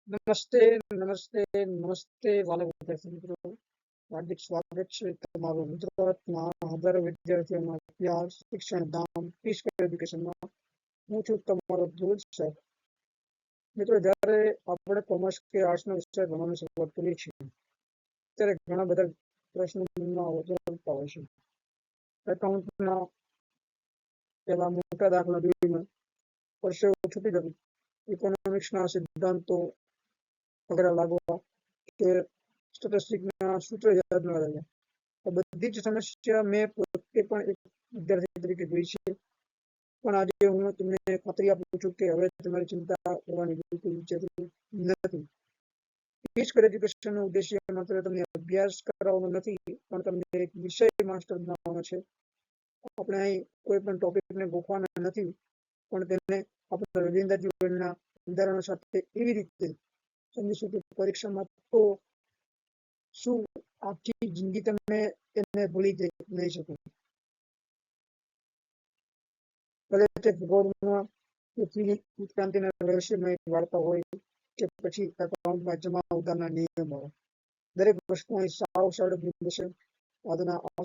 નમસ્તે, નમસ્તે, નમસ્તે વાલા વિદ્યાર્થી મિત્રો. હાર્દિક સ્વાગત છે તમારું ગુજરાતના હજારો વિદ્યાર્થીઓના પ્યાર શિક્ષણ ધામ પીસ એજ્યુકેશનમાં. હું છું તમારો ધ્રુવ સર. મિત્રો, જ્યારે આપણે કોમર્સ કે આર્ટ્સનો વિષય ભણવાની શરૂઆત કરીએ છીએ ત્યારે ઘણા બધા પ્રશ્નો મનમાં ઉદ્ભવતા હોય છે. એકાઉન્ટના પેલા મોટા દાખલા જોઈને પરસેવો છૂટી જતો, ઇકોનોમિક્સના સિદ્ધાંતો પકડા લાગવા કે સ્ટેટિસ્ટિક્સના સૂત્રો યાદ ન રહ્યા. આ બધી જ સમસ્યા મેં પોતે પણ એક વિદ્યાર્થી તરીકે જોઈ છે. પણ આજે હું તમને ખાતરી આપું છું કે હવે તમારી ચિંતા કરવાની બિલકુલ જરૂર નથી. પીસ એજ્યુકેશનનો ઉદ્દેશ્ય માત્ર તમને અભ્યાસ કરાવવાનો નથી, પણ તમને એક વિષય માસ્ટર બનાવવાનો છે. આપણે અહીં કોઈ પણ ટોપિકને ગોખવાના નથી, પણ તેને આપણા રોજિંદા જીવનના ઉદાહરણો સાથે એવી રીતે સમજીશું કે પરીક્ષામાં તો શું આખી જિંદગી તમે એને ભૂલી નહીં શકો. ભલે તે ભૂગોળમાં પૃથ્વી ઉત્ક્રાંતિના રહસ્યમય વાર્તા હોય કે પછી એકાઉન્ટમાં જમા ઉધારના નિયમો, દરેક વસ્તુ અહીં સાવ સરળ બની જશે. આજના આ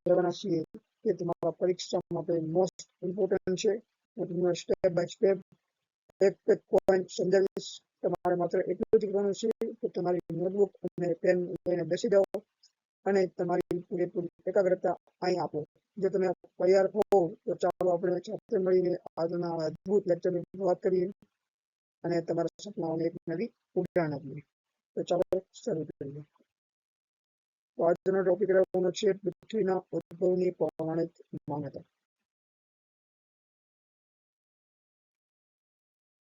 જવાના છીએ કે તમારા પરીક્ષા માટે મોસ્ટ ઇમ્પોર્ટન્ટ છે. હું તમને સ્ટેપ બાય સ્ટેપ એક પોઈન્ટ સમજાવીશ. તમારે માત્ર એટલું જ કરવાનું છે કે તમારી નોટબુક અને પેન લઈને બેસી જાઓ અને તમારી પૂરેપૂરી એકાગ્રતા અહીં આપો. જો તમે તૈયાર હો તો ચાલો આપણે સાથે મળીને આજના અદ્ભુત લેક્ચરની શરૂઆત કરીએ અને તમારા સપનાઓને એક નવી ઉડાન આપીએ. તો ચાલો શરૂ કરીએ. તો આજનો ટોપિક રહેવાનો છે પૃથ્વીના ઉદ્ભવની પૌરાણિક માન્યતા.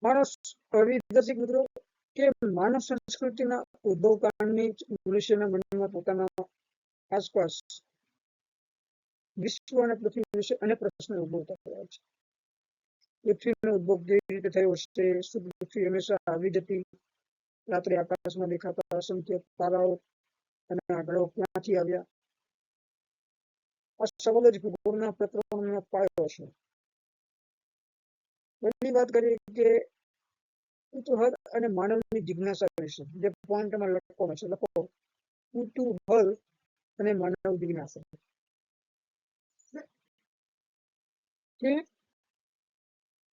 વિદ્યાર્થી મિત્રો, કે માનવ સંસ્કૃતિના ઉદ્ભવ કાળની મનુષ્યના મનમાં પોતાના આસપાસ વિશ્વ અને પૃથ્વી વિશે અનેક પ્રશ્નો ઉદ્ભવતા થયા છે. પૃથ્વીનો ઉદ્ભવ કેવી રીતે થયો હશે? શું પૃથ્વી હંમેશા આવી જતી? રાત્રે આકાશમાં દેખાતા અસંખ્ય તારાઓ અને ગ્રહો ક્યાંથી આવ્યા? આ સવાલ જ ભૂગોળના પ્રકરણનો પાયો છે. પહેલી વાત કરીએ કે કુતૂહલ અને માનવની જિજ્ઞાસા વિશે. જે પોઈન્ટમાં લખવાનો છે, લખો કુતૂહલ અને માનવ જિજ્ઞાસા. કે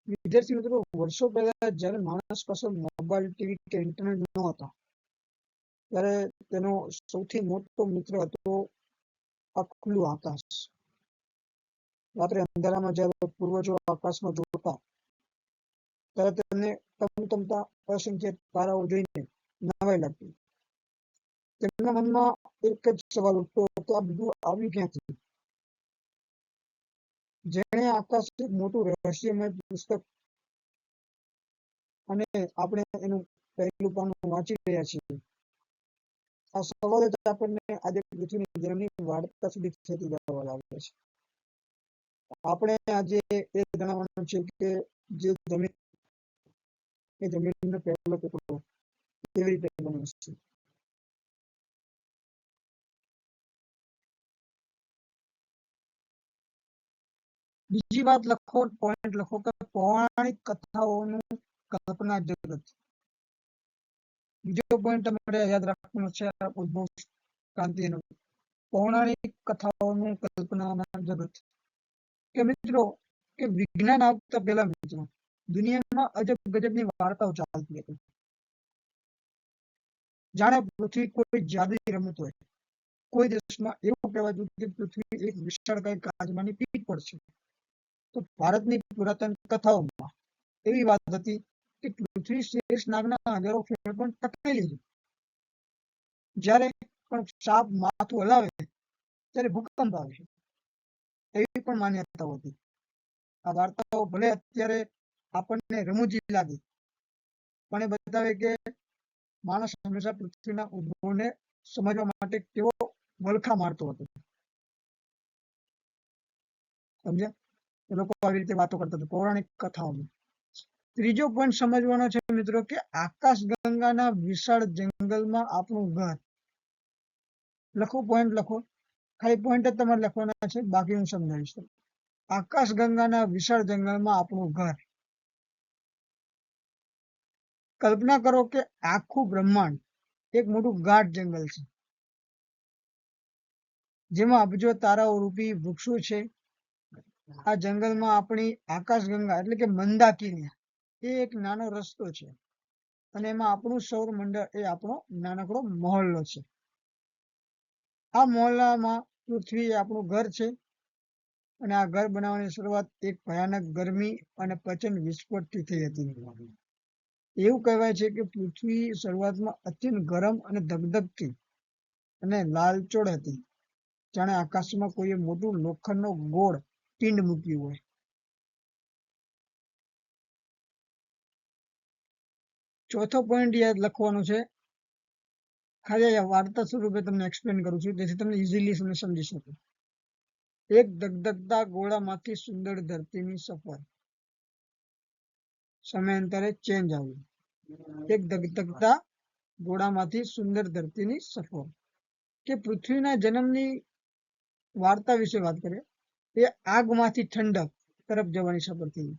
વિદ્યાર્થી મિત્રો, વર્ષો પહેલા જયારે માણસ પાસે મોબાઈલ, ટીવી કે ઇન્ટરનેટ ન હતા, ત્યારે તેનો સૌથી મોટો મિત્ર હતો આ ખુલ્લું આકાશ. રાત્રે અંધારામાં જયારે પૂર્વજો આકાશમાં જોતા ત્યારે તેમને ટમટમતા અસંખ્ય તારાઓ જોઈને નવાઈ લાગતી. તેમના મનમાં એક જ સવાલ ઉઠતો કે આ બધું આવ્યું ક્યાંથી? જેણે આકાશ એક મોટું રહસ્યમય પુસ્તક અને આપણે એનું પહેલું પાનું વાંચી રહ્યા છીએ. આ સવાલ જ આપણને આજે પૃથ્વીની જન્મની વાર્તા સુધી ખેંચી જવા લાગે છે. આપણે આજે એ જણાવવાનું છે કે જે જમીનનો પહેલો ટુકડો કેવી રીતે બન્યો છે. બીજી વાત લખો, પોઈન્ટ લખો કે પૌરાણિક કથાઓનું કલ્પના જગત. બીજો પોઈન્ટ તમારે યાદ રાખવાનો છે ઉદ્ભવ ક્રાંતિનો. પૌરાણિક કથાઓનું કલ્પનાના જગત. કે મિત્રો, કે વિજ્ઞાન આવતા પહેલા મિત્રો દુનિયામાં અજબ ગજબની વાર્તાઓ ચાલતી હતી. જાણે પૃથ્વી કોઈ જાદુઈ રમત હોય. કોઈ દેશમાં એવું કહેવાતું કે પૃથ્વી એક વિશાળકાય કાચબાની પીઠ પર છે. તો ભારતની પુરાતન કથાઓમાં એવી વાત હતી કે પૃથ્વી શેષ નાગના હજારો ફેર પણ ટકેલી છે. જ્યારે પણ સાપ માથું હલાવે ત્યારે ભૂકંપ આવે છે, એવી પણ માન્યતાઓ હતી. આ વાર્તાઓ ભલે અત્યારે આપણને રમૂજી લાગે, પણ એ બતાવે કે માણસ હંમેશા પૃથ્વીના ઉદ્ભવને સમજવા માટે કેવો વલખા મારતો હતો. સમજ્યા? એ લોકો આવી રીતે વાતો કરતા હતા પૌરાણિક કથાઓમાં. ત્રીજો પોઈન્ટ સમજવાનો છે મિત્રો કે આકાશ ગંગાના વિશાળ જંગલમાં આપણું ઘર. લખો, પોઈન્ટ લખો. ખાલી પોઈન્ટ જ તમારે લખવાના છે, બાકી હું સમજાવીશ. આકાશ ગંગાના વિશાળ જંગલમાં આપણું ઘર. કલ્પના કરો કે આખું બ્રહ્માંડ એક મોટું ગાઢ જંગલ છે, જેમાં અબજો તારાઓ રૂપી વૃક્ષો છે. આ જંગલમાં આપણી આકાશગંગા એટલે કે મંદાકિની એ એક નાનો રસ્તો છે, અને એમાં આપણું સૌર મંડળ એ આપણો નાનકડો મહોલ્લો છે. આ મહોલ્લામાં પૃથ્વી એ આપણું ઘર છે, અને આ ઘર બનાવવાની શરૂઆત એક ભયાનક ગરમી અને પ્રચંડ વિસ્ફોટથી થઈ હતી. એવું કહેવાય છે કે પૃથ્વી શરૂઆતમાં અત્યંત ગરમ અને ધગધગતી અને લાલચોળ હતી, જાણે આકાશમાં કોઈએ મોટું લોખંડનો ગોળ પિંડ મૂક્યું હોય. ચોથો પોઈન્ટ યાદ લખવાનો છે. ખાલી વાર્તા સ્વરૂપે તમને એક્સપ્લેન કરું છું, જેથી તમને ઇઝીલી તમે સમજી શકો. એક ધગધગતા ગોળામાંથી સુંદર ધરતીની સફર. સમયાંતરે ચેન્જ આવ્યું. એક ધગધગતા ગોળામાંથી સુંદર ધરતીની સફર. કે પૃથ્વીના જન્મની વાર્તા વિશે વાત કરીએ. એ આગમાંથી ઠંડક તરફ જવાની સફર થઈ.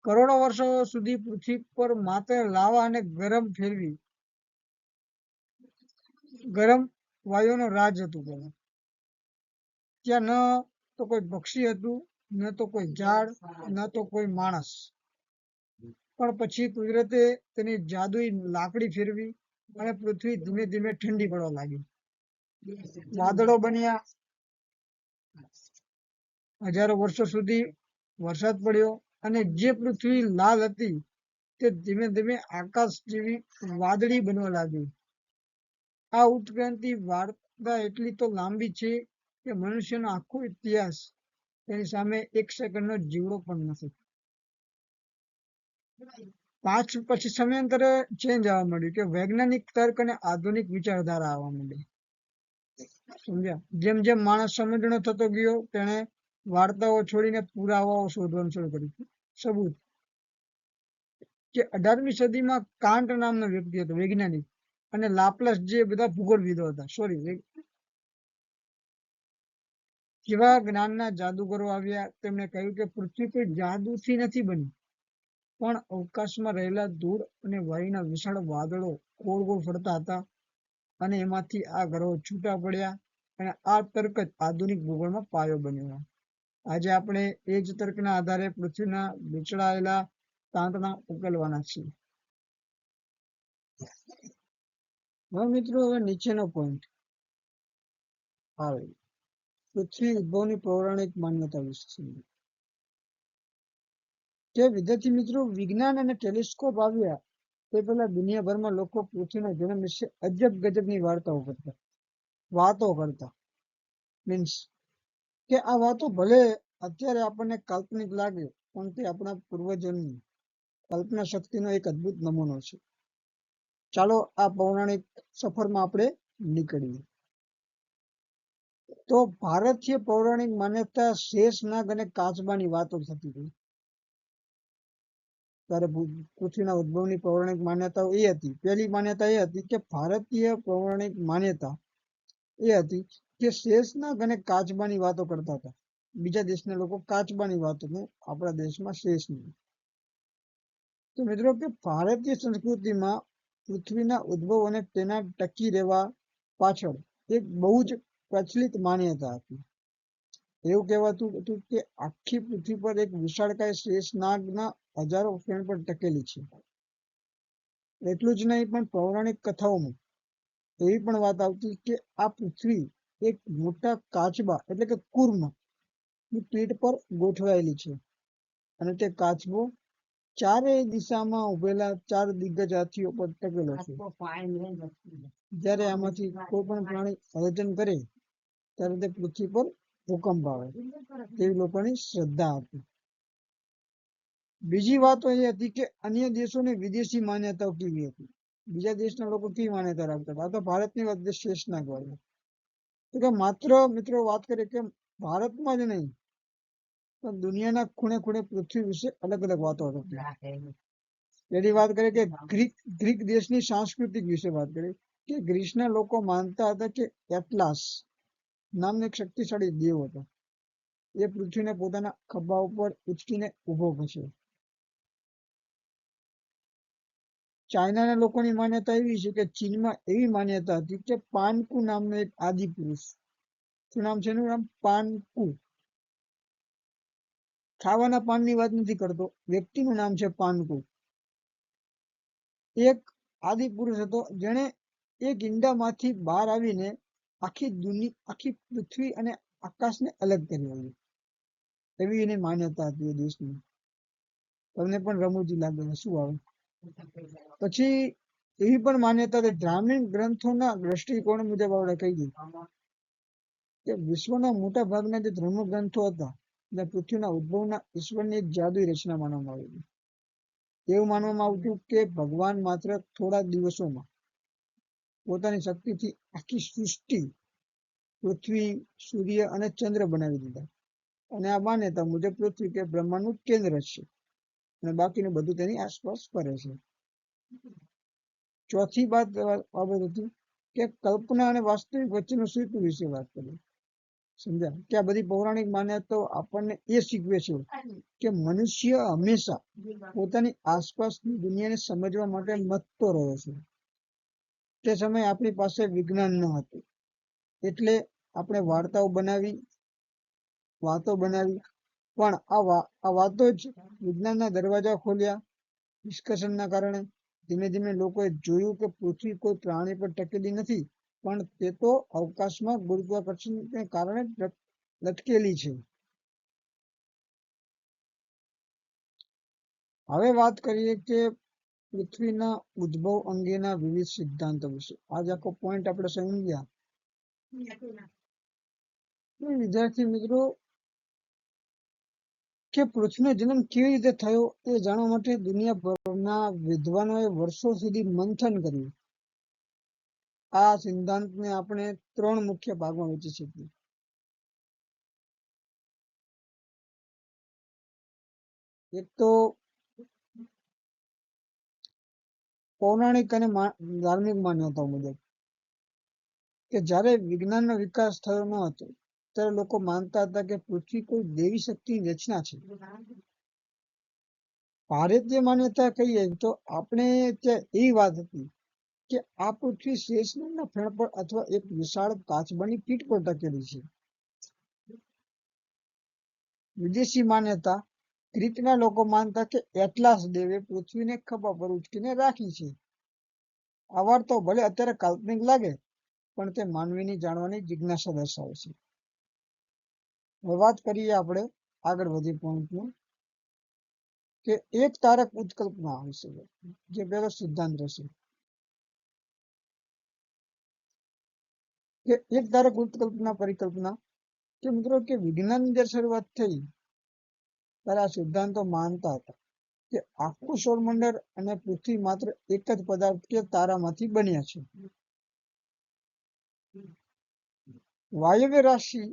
કરોડો વર્ષો સુધી પૃથ્વી પર માત્ર લાવા અને ગરમ વાયુનો રાજ હતું. ત્યાં ન તો કોઈ પક્ષી હતું, ન તો કોઈ ઝાડ, ન તો કોઈ માણસ. પણ પછી કુદરતે તેની જાદુઈ લાકડી ફેરવી અને પૃથ્વી ધીમે ધીમે ઠંડી પડવા લાગી. વાદળો બન્યા. હજારો વર્ષો સુધી વરસાદ પડ્યો, અને જે પૃથ્વી લાલ હતી તે ધીમે ધીમે આકાશ જેવી વાદળી બનવા લાગી. આ ઉત્ક્રાંતિ વાર્તા એટલી તો લાંબી છે કે મનુષ્યનો આખો ઇતિહાસ તેની સામે એક સેકન્ડનો જીવડો પણ નથી. પછી સમયાંતરે ચેન્જ આવવા માંડ્યું કે વૈજ્ઞાનિક તર્ક અને આધુનિક વિચારધારા આવવા માંડી. સમજ્યા? જેમ જેમ માણસ સમજણો થતો ગયો, તેને વાર્તાઓ છોડીને પુરાવાઓ શોધવાનું શરૂ કર્યું. સબૂત કે 18મી સદીમાં કાન્ટ નામનો વ્યક્તિ હતો, વૈજ્ઞાનિક, અને લાપ્લાસ જે બધા ભૂગોળવિદો હતા, જેવા જ્ઞાનના જાદુગરો આવ્યા, તેમણે કહ્યું કે પૃથ્વી કોઈ જાદુથી નથી બની, પણ અવકાશમાં રહેલા ધૂળ અને વાયુના વિશાળ વાદળો ગોળ ગોળ ફરતા હતા, અને એમાંથી આ ગ્રહો છૂટા પડ્યા, અને આ તર્ક જ આધુનિક ભૂગોળમાં પાયો બન્યો. આજે આપણે એ જ તર્કના આધારે પૃથ્વીના વિચળાયેલા તાંતણા ઉકેલવાના છીએ. હવે મિત્રો, હવે નીચેનો પોઈન્ટ આવે પૃથ્વી ઉદ્ભવની પૌરાણિક માન્યતા વિશે. જે વિદ્યાર્થી મિત્રો વિજ્ઞાન અને ટેલિસ્કોપ આવ્યા તે પહેલા દુનિયાભરમાં લોકો પૃથ્વીના જન્મ વિશે અજબ ગજબની વાતો કરતા. મીન્સ કે આ વાતો ભલે અત્યારે આપણને કાલ્પનિક લાગે, પણ તે આપણા પૂર્વજોની કલ્પના શક્તિનો એક અદ્ભુત નમૂનો છે. ચાલો આ પૌરાણિક સફરમાં આપણે નીકળીએ. તો ભારતીય પૌરાણિક માન્યતા શેષનાગ અને કાચબાની વાતો થતી હતી. ત્યારે પૃથ્વીના ઉદ્ભવની પૌરાણિક માન્યતાઓ એ હતી. પહેલી માન્યતા એ હતી કે ભારતીય પૌરાણિક માન્યતા એ હતી કે શેષનાગ અને કાચબાની વાતો કરતા હતા. બીજા દેશના લોકો કાચબાની વાતો, આપણા દેશમાં શેષનાગ. તો મિત્રો કે ભારતીય સંસ્કૃતિમાં પૃથ્વીના ઉદ્ભવ અને તેના ટકી રહેવા પાછળ એક બહુ જ પ્રચલિત માન્યતા હતી. એવું કહેવાતું હતું કે આખી પૃથ્વી પર એક વિશાળકાય શેષનાગના હજારો ફેણ પર ટકેલી છે. એટલું જ નહીં, પણ પૌરાણિક કથાઓમાં એવી પણ વાત આવતી કે આ પૃથ્વી એક મોટા કાચબા એટલે કે કુર્મ ની પીઠ પર ગોઠવાયેલી છે, અને તે કાચબો ચારેય દિશામાં ઉભેલા 4 દિગ્ગજ હાથીઓ પર ટકેલો છે. જ્યારે આમાંથી કોઈ પણ પ્રાણી હલચલ કરે ત્યારે તે પૃથ્વી પર ભૂકંપ આવે, તેવી લોકોની શ્રદ્ધા હતી. બીજી વાતો એ હતી કે અન્ય દેશોની વિદેશી માન્યતાઓ કેવી હતી. બીજા દેશના લોકો કેવી માન્યતા રાખતા હતા. આ તો ભારતની વાત શેષનાગ વાળી. તો કે માત્ર મિત્રો વાત કરીએ કે ભારતમાં જ નહીં, પણ દુનિયાના ખૂણે ખૂણે પૃથ્વી વિશે અલગ અલગ વાતો હતી. પેલી વાત કરીએ કે ગ્રીક દેશની સાંસ્કૃતિક વિશે વાત કરીએ કે ગ્રીસના લોકો માનતા હતા કે એટલાસ નામનો એક શક્તિશાળી દેવ હતો. એ પૃથ્વીને પોતાના ખભા ઉપર ઉચકીને ઉભો કરશે. ચાઇનાના લોકોની માન્યતા એવી છે કે ચીનમાં એવી માન્યતા હતી કે પાનકુ નામનો એક આદિ પુરુષ, શું નામ છે એનું નામ? પાનકુ. ખાવાના પાનની વાત નથી કરતો, વ્યક્તિનું નામ છે પાનકુ. એક આદિ પુરુષ હતો જેણે એક ઈંડામાંથી બહાર આવીને આખી દુનિયા, આખી પૃથ્વી અને આકાશને અલગ કરી આવ્યું, એવી એની માન્યતા હતી એ દેશની. તમને પણ રમૂજી લાગે શું આવે. પછી એવી પણ માન્યતા હતી, ધાર્મિક ગ્રંથોના દ્રષ્ટિકોણ મુજબ આપણે કહી દઈએ કે વિશ્વના મોટા ભાગના જે ધર્મ ગ્રંથો હતા અને પૃથ્વીના ઉદ્ભવના ઈશ્વરની એક જાદુઈ રચના માનવામાં આવી. એવું માનવામાં આવતું કે ભગવાન માત્ર થોડા દિવસોમાં પોતાની શક્તિથી આખી સૃષ્ટિ, પૃથ્વી, સૂર્ય અને ચંદ્ર બનાવી દીધા. અને આ માન્યતા મુજબ પૃથ્વી કે બ્રહ્માંડનું કેન્દ્ર છે અને બાકીનું બધું તેની આસપાસ ફરે છે. ચોથી બાબત હતી કે કલ્પના અને વાસ્તવિક વચ્ચેનું સેતુ વિશે વાત કરી. સમજ્યા કે આ બધી પૌરાણિક માન્યતાઓ આપણને એ શીખવે છે કે મનુષ્ય હંમેશા પોતાની આસપાસની દુનિયાને સમજવા માટે મથતો રહ્યો છે. તે સમયે આપણી પાસે વિજ્ઞાન ન હતું, એટલે આપણે વાતો બનાવી, પણ આ વાતો જ વિજ્ઞાનના દરવાજા ખોલ્યા. ડિસ્કશનના કારણે ધીમે ધીમે લોકોએ જોયું કે પૃથ્વી કોઈ પ્રાણી પર ટકેલી નથી, પણ તે તો અવકાશમાં ગુરુત્વાકર્ષણને કારણે લટકેલી છે. હવે વાત કરીએ કે પૃથ્વીના ઉદ્ભવ અંગેના વિવિધ સિદ્ધાંતો વિશે. આજ આખો પોઈન્ટ આપણે સમજ્યા. વિદ્યાર્થી મિત્રો, કે પૃથ્વીનો જન્મ કેવી રીતે થયો એ જાણવા માટે દુનિયાભરના વિદ્વાનોએ વર્ષો સુધી મંથન કર્યું. આ સિદ્ધાંતને આપણે 3 મુખ્ય ભાગમાં વહેંચી શકીએ. એક તો પૌરાણિક અને ધાર્મિક માન્યતાઓ મુજબ કે જ્યારે વિજ્ઞાનનો વિકાસ થયો ન હતો ત્યારે લોકો માનતા હતા કે પૃથ્વી કોઈ દેવી શક્તિની રચના છે. ભારતીય માન્યતા કહીએ તો આપણે ત્યાં એવી વાત હતી કે આ પૃથ્વી શેષનાગના ફેણ પર અથવા એક વિશાળ કાચબાની પીઠ પર ટકેલી છે. વિદેશી માન્યતા, ગ્રીકના લોકો માનતા કે એટલાસ દેવે પૃથ્વીને ખભા પર ઉચકીને રાખી છે. આ વાર્તાઓ ભલે અત્યારે કાલ્પનિક લાગે, પણ તે માનવીની જાણવાની જિજ્ઞાસા દર્શાવે છે. હવે વાત કરીએ આપણે આગળ વધી પોઈન્ટનું કે એક તારક ઉત્કલ્પના હશે, જે પહેલો સિદ્ધાંત રહેશે કે એક તારક ઉત્કલ્પના પરિકલ્પના. કે મિત્રો કે વિજ્ઞાનની જે શરૂઆત થઈ ત્યારે આ સિદ્ધાંતો માનતા હતા કે આખું સૌરમંડળ અને પૃથ્વી માત્ર એક જ પદાર્થ કે તારામાંથી બન્યા છે. વાયવ્ય રાશિ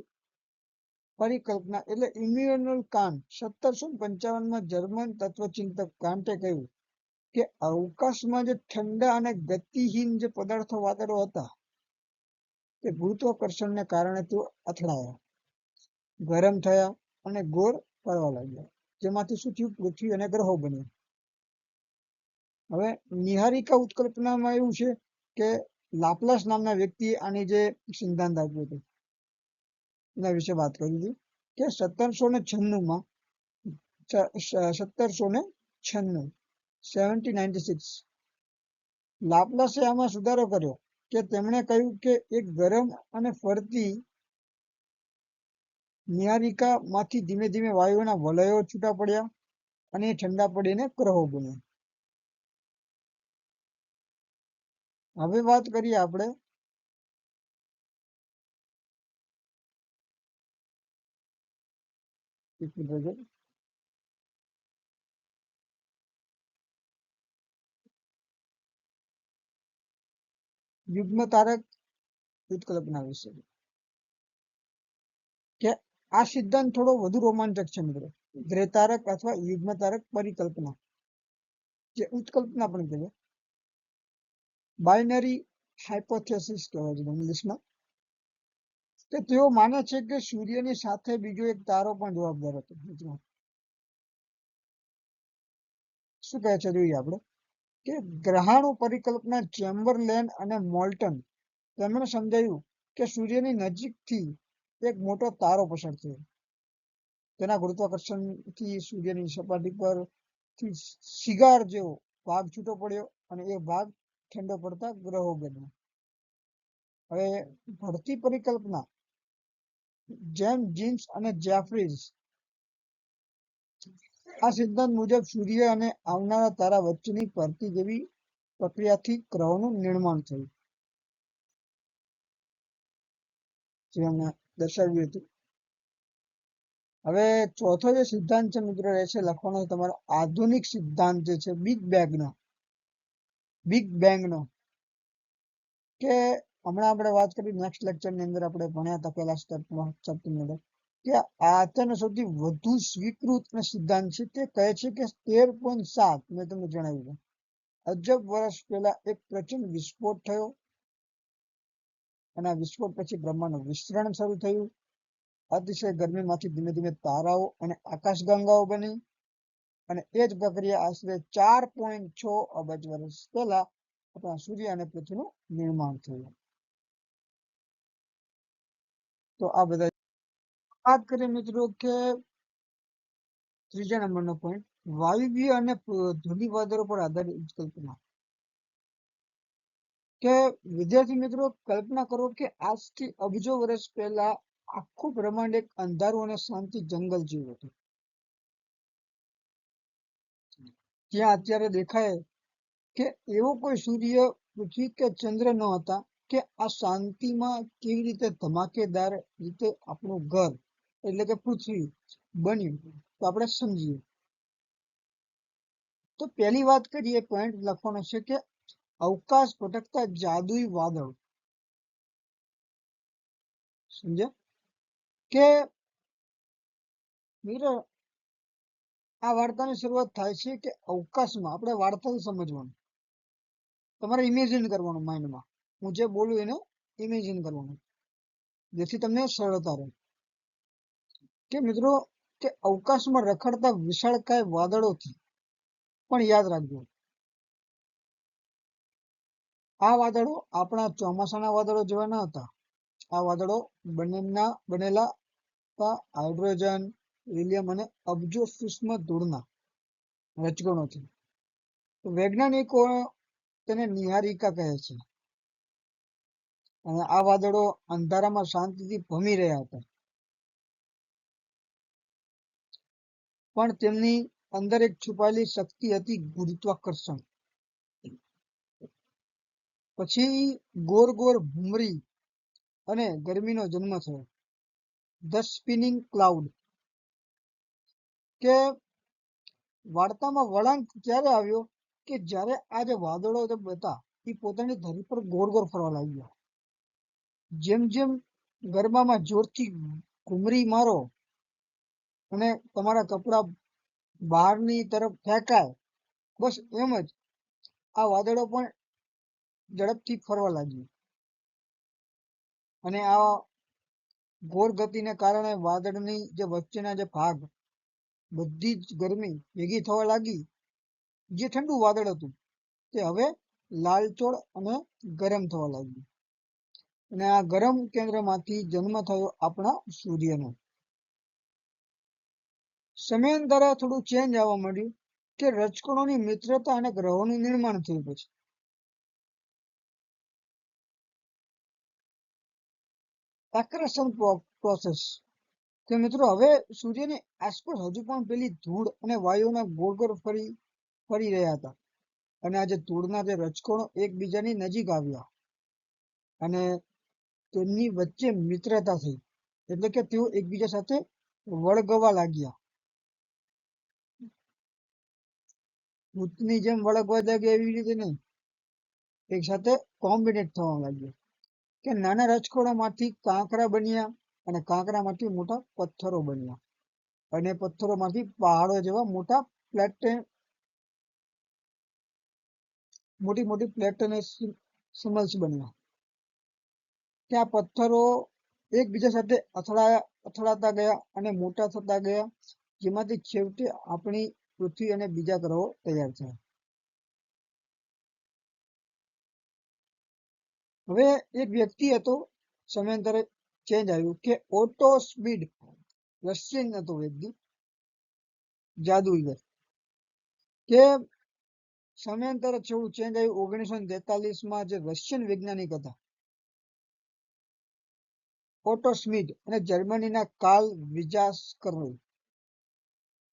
પરિકલ્પના એટલે ઇમ્યુનલ કાન્ટ 1755માં જર્મન તત્વચિંતક કાન્ટે કહ્યું કે અવકાશમાં જે ઠંડા અને ગતિહીન જે પદાર્થો વાદળો હતા તે ગુરુત્વાકર્ષણને કારણે તેઓ અથડાયા, ગરમ થયા અને ગોળ ફરવા લાગ્યા, જેમાંથી શું થયું? પૃથ્વી અને ગ્રહો બન્યા. હવે નિહારિકા ઉત્કલ્પનામાં એવું છે કે લાપ્લાસ નામના વ્યક્તિએ આની જે સિદ્ધાંત આપ્યો હતો એના વિશે વાત કરી હતી કે 1796 લાપ્લાસે આમાં સુધારો કર્યો કે તેમણે કહ્યું કે એક ગરમ અને ફરતી નિહારિકા માંથી ધીમે ધીમે વાયુઓના વલયો છૂટા પડ્યા અને ઠંડા પડીને ગ્રહો બન્યા. હવે વાત કરીએ આપણે યુગ્મ તારક ઉત્કલ્પના વિશે. કે આ સિદ્ધાંત થોડો વધુ રોમાંચક છે મિત્રો. ગ્રેતારક અથવા યુગ્મ તારક પરિકલ્પના, જે ઉત્કલ્પના પણ કહેવાય, બાઇનરી હાઇપોથેસિસ કહેવાય છે ઇંગ્લિશમાં. કે તેઓ માને છે કે સૂર્યની સાથે બીજો એક તારો પણ જવાબદાર હતો. શું કહે છે જોઈએ આપણે. કે ગ્રહાણુ પરિકલ્પના ચેમ્બરલેન અને મોલ્ટન તેમણે સમજાયું કે સૂર્યની નજીકથી એક મોટો તારો પસાર થયો. તેના ગુરુત્વાકર્ષણથી સૂર્યની સપાટી પર સિગાર જેવો ભાગ છૂટો પડ્યો અને એ ભાગ ઠંડો પડતા ગ્રહો બન્યો. હવે ભરતી પરિકલ્પના જેમ્સ જીન્સ અને જેફરીઝ આ સિદ્ધાંત મુજબ સૂર્ય અને આવનારા તારા વચ્ચેની ભરતી જેવી પ્રક્રિયાથી ગ્રહોનું નિર્માણ થયું, જે અમે દર્શાવ્યું હતું. હવે ચોથો જે સિદ્ધાંત છે મિત્રો એ છે લખવાનો તમારો આધુનિક સિદ્ધાંત જે છે બિગ બેંગનો, કે હમણાં આપણે વાત કરી નેક્સ્ટ લેક્ચરની અંદર આપણે ભણ્યા હતા પહેલા ચેપ્ટરની અંદર કે આનો સૌથી વધુ સ્વીકૃત સિદ્ધાંત છે તે કહે છે કે 13.7 મેં તમને જણાવ્યું અજબ વર્ષ પહેલા એક પ્રચંડ વિસ્ફોટ થયો અને આ વિસ્ફોટ પછી બ્રહ્માંડનું વિસ્તરણ શરૂ થયું. અતિશય ગરમીમાંથી ધીમે ધીમે તારાઓ અને આકાશગંગાઓ બની અને એ જ પ્રક્રિયા આશરે 4.6 અબજ વર્ષ પહેલા આપણા સૂર્ય અને પૃથ્વીનું નિર્માણ થયું. તો આ બધા વાત કરીએ મિત્રો કે ત્રીજા નંબરનો પોઈન્ટ વાયવ્ય અને ધૂળી વાદળો પર આધારિત કલ્પના. કે વિદ્યાર્થી મિત્રો કલ્પના કરો કે આજથી અબજો વર્ષ પહેલા આખું બ્રહ્માંડ એક અંધારું અને શાંતિ જંગલ જેવું હતું. ત્યાં અત્યારે દેખાય કે એવો કોઈ સૂર્ય, પૃથ્વી કે ચંદ્ર ન હતા કે આ શાંતિમાં કેવી રીતે ધમાકેદાર રીતે આપણું ઘર એટલે કે પૃથ્વી બન્યું તો આપણે સમજીએ. તો પહેલી વાત કરીએ, પોઈન્ટ લખવાનો છે કે અવકાશ ભટકતા જાદુઈ વાદળ. સમજ્યા કે મિત્રો આ વાર્તાની શરૂઆત થાય છે કે અવકાશમાં આપણે વાર્તાથી સમજવાનું, તમારે ઇમેજિન કરવાનું માઇન્ડમાં. હું જે બોલું એને ઇમેજિન કરવાનું જેથી તમને સરળતા રહે. કે મિત્રો કે અવકાશમાં રખડતા વિશાળકાય વાદળોથી પણ યાદ રાખજો આ વાદળો આપણા ચોમાસાના વાદળો જેવા ન હતા. આ વાદળો બનેલા હાઇડ્રોજન, હિલિયમ અને અબજો સૂક્ષ્મ ધૂળના રજકણોથી. વૈજ્ઞાનિકો તેને નિહારિકા કહે છે અને આ વાદળો અંધારામાં શાંતિથી ભમી રહ્યા હતા, પણ તેમની અંદર એક છુપાયેલી શક્તિ હતી, ગુરુત્વાકર્ષણ. પછી ગોર ભૂમરી અને ગરમીનો જન્મ થયો, ધ સ્પિનિંગ ક્લાઉડ. કે વાર્તામાં વળાંક ત્યારે આવ્યો કે જ્યારે આ જે વાદળો હતા એ પોતાની ધરી પર ગોર ફરવા લાગ્યા. જેમ જેમ ગરબામાં જોરથી ઘૂમરી મારો અને તમારા કપડા બહારની તરફ ફેંકાય, બસ એમ જ આ વાદળો પણ ઝડપથી ફરવા લાગ્યું અને આ ઘોર ગતિને કારણે વાદળની જે વચ્ચેના જે ભાગ બધી જ ગરમી ભેગી થવા લાગી. જે ઠંડુ વાદળ હતું તે હવે લાલચોળ અને ગરમ થવા લાગ્યું અને આ ગરમ કેન્દ્રમાંથી જન્મ થયો આપણા સૂર્યનો. સમયાંતરે થોડું ચેન્જ આવવા માંડ્યું કે રજકણોની મિત્રતા અને ગ્રહોનું નિર્માણ થયું. પછી એક્રેશન પ્રોસેસ કે મિત્રો હવે સૂર્યની આસપાસ હજુ પણ પેલી ધૂળ અને વાયુઓના ગોળ ફરી રહ્યા હતા અને આજે ધૂળના જે રજકણો એકબીજાની નજીક આવ્યા અને તેમની વચ્ચે મિત્રતા થઈ, એટલે કે તેઓ એકબીજા સાથે વળગવા લાગ્યા. ભૂતની જેમ વળગવા લાગ્યા એવી રીતે નહીં, એક સાથે કોમ્બિનેટ થવા લાગ્યા. કે નાના રજકણોમાંથી કાંકરા બન્યા અને કાંકરામાંથી મોટા પથ્થરો બન્યા અને પથ્થરોમાંથી પહાડો જેવા મોટા મોટી પ્લેટોનેસિમલ્સ બન્યા. ત્યાં પથ્થરો એકબીજા સાથે અથડાતા ગયા અને મોટા થતા ગયા, જેમાંથી છેવટે આપણી પૃથ્વી અને બીજા ગ્રહો તૈયાર થયા. હવે એક વ્યક્તિ હતો, સમયાંતરે ચેન્જ આવ્યું કે ઓટો સ્પીડ, રશિયન હતો વ્યક્તિ, જાદુગર, કે સમયાંતરે થોડું ચેન્જ આવ્યું. 1943 જે રશિયન વૈજ્ઞાનિક હતા ઓટો સ્મિથ અને જર્મનીના કાર્લ વિજાસ્કરે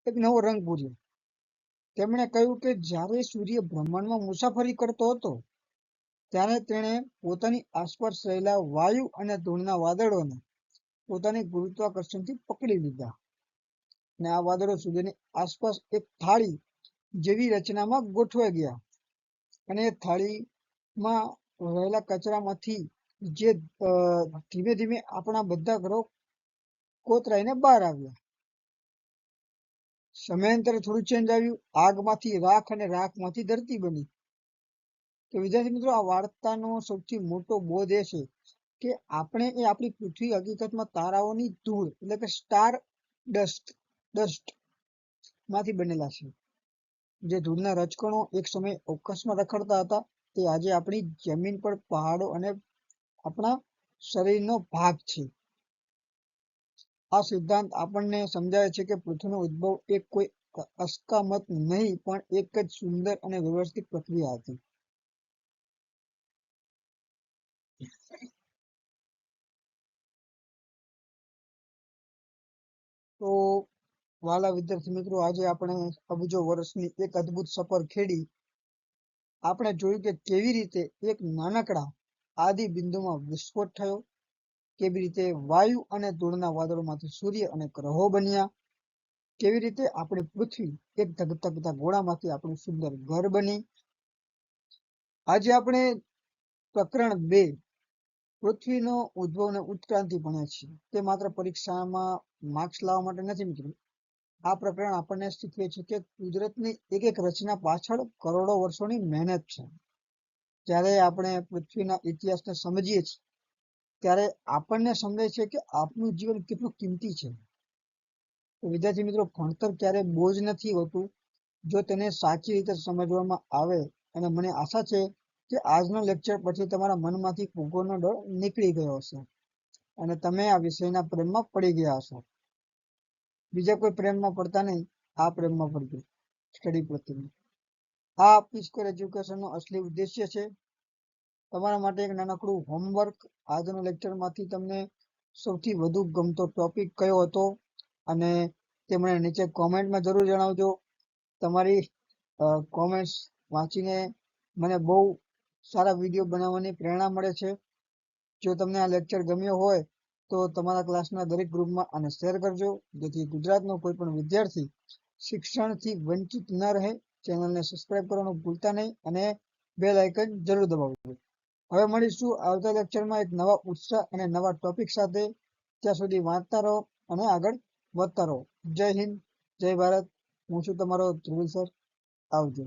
એક નવો રંગ પૂર્યો. તેમણે કહ્યું કે જ્યારે સૂર્ય બ્રહ્માંડમાં મુસાફરી કરતો હતો ત્યારે તેણે પોતાની આસપાસ રહેલા વાયુ અને ધૂળના વાદળોને પોતાની ગુરુત્વાકર્ષણથી પકડી લીધા અને આ વાદળો સૂર્યની આસપાસ એક થાળી જેવી રચનામાં ગોઠવાઈ ગયા અને એ થાળીમાં રહેલા કચરામાંથી જે ધીમે ધીમે આપણા બધા ગ્રહો કોતરાઈને બહાર આવ્યા. સમયાંતરે થોડું ચેન્જ આવ્યું, આગમાંથી રાખ અને રાખમાંથી ધરતી બની. તો વિદ્યાર્થી મિત્રો, આ વાર્તાનો સૌથી મોટો બોધ એ છે કે આપણે એ આપણી પૃથ્વી હકીકતમાં તારાઓની ધૂળ એટલે કે સ્ટાર ડસ્ટ માંથી બનેલા છે. જે ધૂળના રજકણો એક સમય અવકાશમાં રખડતા હતા તે આજે આપણી જમીન પર, પહાડો અને આપણા શરીરનો ભાગ છે. આ સિદ્ધાંત આપણને સમજાવે છે કે પૃથ્વીનો ઉદ્ભવ એક કોઈ અસ્કામત નહીં પણ એક જ સુંદર અને વ્યવસ્થિત પ્રક્રિયા હતી. તો વાલા વિદ્યાર્થી મિત્રો, આજે આપણે અબજો વર્ષની એક અદ્ભુત સફર ખેડી. આપણે જોયું કે કેવી રીતે એક નાનકડા આદિ બિંદુમાં વિસ્ફોટ થયો, કેવી રીતે વાયુ અને ધૂળના વાદળોમાંથી સૂર્ય અને ગ્રહો બન્યા, કેવી રીતે આપણી પૃથ્વી એક ધગધગતા ગોળામાંથી આપણું સુંદર ઘર બની. આજે આપણે પ્રકરણ 2 પૃથ્વીનો ઉદ્ભવ અને ઉત્ક્રાંતિ ભણ્યા છીએ. તે માત્ર પરીક્ષામાં માર્ક્સ લાવવા માટે નથી મિત્રો. આ પ્રકરણ આપણને શીખવે છે કે કુદરતની એક એક રચના પાછળ કરોડો વર્ષોની મહેનત છે. જ્યારે આપણે પૃથ્વીના ઇતિહાસને સમજીએ છીએ ત્યારે આપણને સમજાય છે કે આપણું જીવન કેટલું કિંમતી છે. તો વિદ્યાર્થી મિત્રો, ભણતર ક્યારે બોજ નથી હોતું જો તેને સાચી રીતે સમજવામાં આવે. અને મને આશા છે કે આજનો લેક્ચર પછી તમારા મનમાંથી ફૂગોનો ડર નીકળી ગયો હશે અને તમે આ વિષયના પ્રેમમાં પડી ગયા હશો. બીજા કોઈ પ્રેમમાં પડતા નહીં, આ પ્રેમમાં પડજો સ્ટડી પ્રત્યે. આ પીસકોર એજ્યુકેશનનો અસલી ઉદ્દેશ્ય છે તમારા માટે એક નાનકડું હોમવર્ક. આજનો લેક્ચરમાંથી તમને સૌથી વધુ ગમતો ટોપિક કયો હતો અને તે મને નીચે કોમેન્ટમાં જરૂર જણાવજો. તમારી કોમેન્ટ્સ વાંચીને મને બહુ સારા વિડીયો બનાવવાની પ્રેરણા મળે છે. જો તમને આ લેક્ચર ગમ્યો હોય તો તમારા ક્લાસના દરેક ગ્રુપમાં આને શેર કરજો, જેથી ગુજરાતનો કોઈ પણ વિદ્યાર્થી શિક્ષણથી વંચિત ન રહે. ચેનલને સબસ્ક્રાઇબ કરવાનું ભૂલતા નહીં અને બેલ આઇકન જરૂર દબાવજો. હવે મળીશું આવતા લેક્ચરમાં એક નવા ઉત્સાહ અને નવા ટોપિક સાથે. ત્યાં સુધી વાંચતા રહો અને આગળ વધતા રહો. જય હિન્દ, જય ભારત. હું છું તમારો ધ્રુવ સર. આવજો.